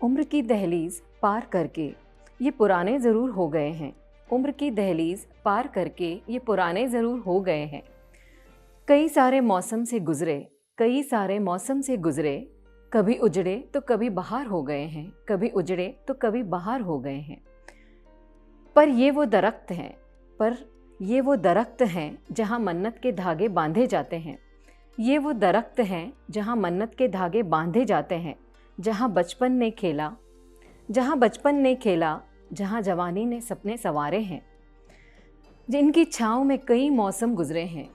उम्र की दहलीज पार करके ये पुराने ज़रूर हो गए हैं। उम्र की दहलीज पार करके ये पुराने ज़रूर हो गए हैं। कई सारे मौसम से गुज़रे, कई सारे मौसम से गुज़रे, कभी उजड़े तो कभी बहार हो गए हैं, कभी उजड़े तो कभी बहार हो गए हैं। पर ये वो दरख्त हैं, पर ये वो दरख्त हैं जहाँ मन्नत के धागे बांधे जाते हैं। ये वो दरख्त हैं जहाँ मन्नत के धागे बांधे जाते हैं, जहाँ बचपन ने खेला, जहाँ बचपन ने खेला, जहाँ जवानी ने सपने संवारे हैं। जिनकी छाँव में कई मौसम गुजरे हैं,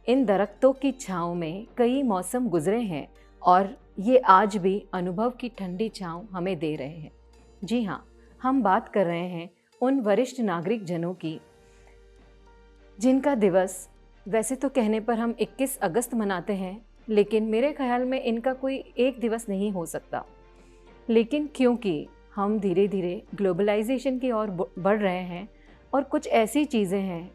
इन दरख्तों की छाँव में कई मौसम गुजरे हैं और ये आज भी अनुभव की ठंडी छाँव हमें दे रहे हैं। जी हाँ, हम बात कर रहे हैं उन वरिष्ठ नागरिक जनों की जिनका दिवस वैसे तो कहने पर हम 21 अगस्त मनाते हैं, लेकिन मेरे ख्याल में इनका कोई एक दिवस नहीं हो सकता। लेकिन क्योंकि हम धीरे धीरे ग्लोबलाइजेशन की ओर बढ़ रहे हैं और कुछ ऐसी चीज़ें हैं,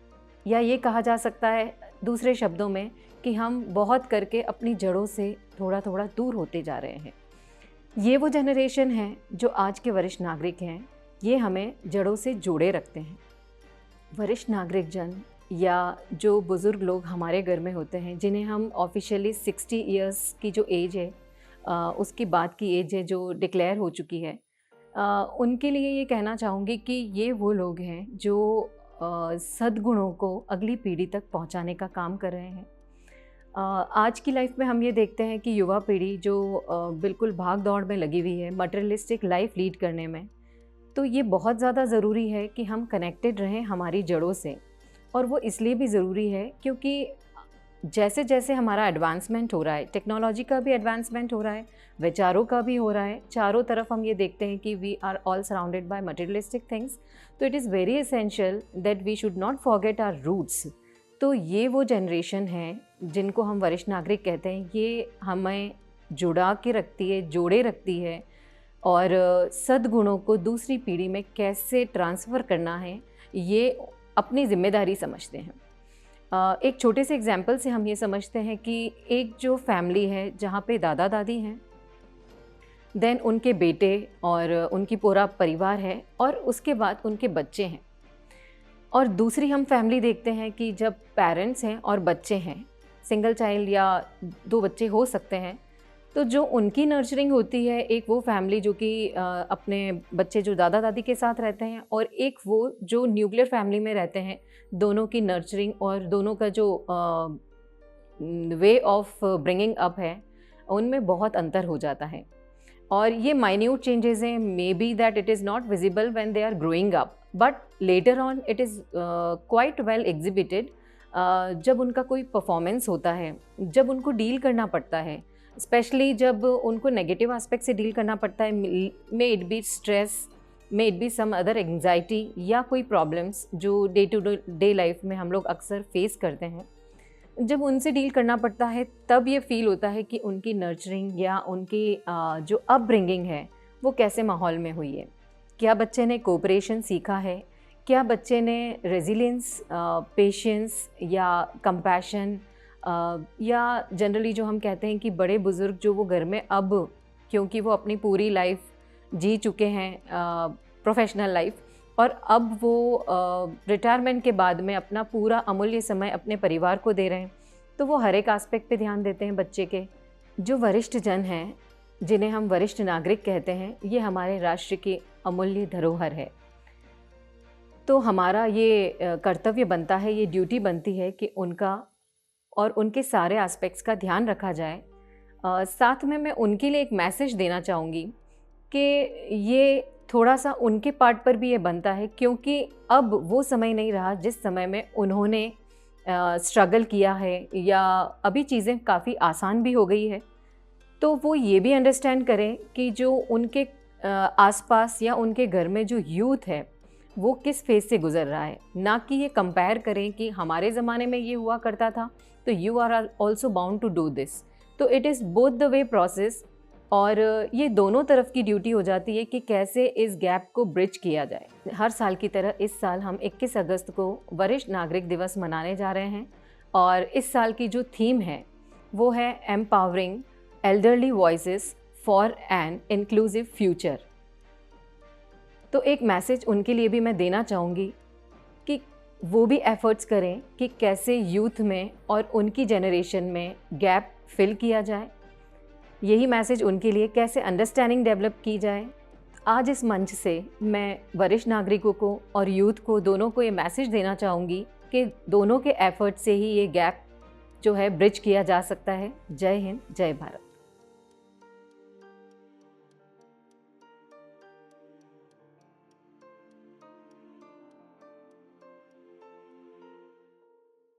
या ये कहा जा सकता है दूसरे शब्दों में कि हम बहुत करके अपनी जड़ों से थोड़ा थोड़ा दूर होते जा रहे हैं। ये वो जनरेशन है जो आज के वरिष्ठ नागरिक हैं, ये हमें जड़ों से जोड़े रखते हैं। वरिष्ठ नागरिक जन या जो बुज़ुर्ग लोग हमारे घर में होते हैं, जिन्हें हम ऑफिशियली 60 इयर्स की जो एज है, उसकी बाद की एज है जो डिक्लेयर हो चुकी है, उनके लिए ये कहना चाहूँगी कि ये वो लोग हैं जो सद्गुणों को अगली पीढ़ी तक पहुँचाने का काम कर रहे हैं। आज की लाइफ में हम ये देखते हैं कि युवा पीढ़ी जो बिल्कुल भाग दौड़ में लगी हुई है, मटेरियलिस्टिक लाइफ लीड करने में, तो ये बहुत ज़्यादा ज़रूरी है कि हम कनेक्टेड रहें हमारी जड़ों से। और वो इसलिए भी ज़रूरी है क्योंकि जैसे जैसे हमारा एडवांसमेंट हो रहा है, टेक्नोलॉजी का भी एडवांसमेंट हो रहा है, विचारों का भी हो रहा है, चारों तरफ हम ये देखते हैं कि we are all surrounded by materialistic things. तो it is very essential that we should not forget our roots. तो ये वो जनरेशन है जिनको हम वरिष्ठ नागरिक कहते हैं, ये हमें जुड़ा के रखती है, जोड़े रखती है और सद्गुणों को दूसरी पीढ़ी में कैसे ट्रांसफ़र करना है ये अपनी जिम्मेदारी समझते हैं। एक छोटे से एग्जाम्पल से हम ये समझते हैं कि एक जो फैमिली है जहाँ पे दादा दादी हैं, देन उनके बेटे और उनकी पूरा परिवार है और उसके बाद उनके बच्चे हैं, और दूसरी हम फैमिली देखते हैं कि जब पेरेंट्स हैं और बच्चे हैं, सिंगल चाइल्ड या 2 बच्चे हो सकते हैं, तो जो उनकी नर्चरिंग होती है, एक वो फैमिली जो कि अपने बच्चे जो दादा दादी के साथ रहते हैं, और एक वो जो न्यूक्लियर फैमिली में रहते हैं, दोनों की नर्चरिंग और दोनों का जो वे ऑफ ब्रिंगिंग अप है, उनमें बहुत अंतर हो जाता है। और ये माइन्यूट चेंजेस हैं, may be that it is not visible when they are growing up, but later on it is quite well exhibited जब उनका कोई परफॉर्मेंस होता है, जब उनको डील करना पड़ता है, स्पेशली जब उनको नेगेटिव एस्पेक्ट से डील करना पड़ता है, may it be stress, may it be some other anxiety या कोई प्रॉब्लम्स जो डे टू डे लाइफ में हम लोग अक्सर फेस करते हैं। जब उनसे डील करना पड़ता है तब ये फील होता है कि उनकी नर्चरिंग या उनकी जो अपब्रिंगिंग है वो कैसे माहौल में हुई है। क्या बच्चे ने कोऑपरेशन सीखा है, क्या बच्चे ने रेजिलियंस, पेशेंस या कंपैशन, या जनरली जो हम कहते हैं कि बड़े बुज़ुर्ग जो वो घर में अब, क्योंकि वो अपनी पूरी लाइफ जी चुके हैं, प्रोफेशनल लाइफ, और अब वो रिटायरमेंट के बाद में अपना पूरा अमूल्य समय अपने परिवार को दे रहे हैं, तो वो हर एक एस्पेक्ट पे ध्यान देते हैं बच्चे के। जो वरिष्ठ जन हैं, जिन्हें हम वरिष्ठ नागरिक कहते हैं, ये हमारे राष्ट्र की अमूल्य धरोहर है। तो हमारा ये कर्तव्य बनता है, ये ड्यूटी बनती है कि उनका और उनके सारे एस्पेक्ट्स का ध्यान रखा जाए। साथ में मैं उनके लिए एक मैसेज देना चाहूँगी कि ये थोड़ा सा उनके पार्ट पर भी ये बनता है, क्योंकि अब वो समय नहीं रहा जिस समय में उन्होंने स्ट्रगल किया है, या अभी चीज़ें काफ़ी आसान भी हो गई है। तो वो ये भी अंडरस्टैंड करें कि जो उनके आसपास या उनके घर में जो यूथ है वो किस फेज से गुजर रहा है, ना कि ये कंपेयर करें कि हमारे ज़माने में ये हुआ करता था तो you are also bound to do this. तो it is both the way process, और ये दोनों तरफ की ड्यूटी हो जाती है कि कैसे इस गैप को ब्रिज किया जाए। हर साल की तरह इस साल हम 21 अगस्त को वरिष्ठ नागरिक दिवस मनाने जा रहे हैं, और इस साल की जो थीम है वो है empowering elderly voices for an inclusive future. तो एक मैसेज उनके लिए भी मैं देना चाहूँगी कि वो भी एफ़र्ट्स करें कि कैसे यूथ में और उनकी जनरेशन में गैप फिल किया जाए। यही मैसेज उनके लिए कैसे अंडरस्टैंडिंग डेवलप की जाए। आज इस मंच से मैं वरिष्ठ नागरिकों को और यूथ को दोनों को ये मैसेज देना चाहूँगी कि दोनों के एफ़र्ट से ही ये गैप जो है ब्रिज किया जा सकता है। जय हिंद, जय भारत।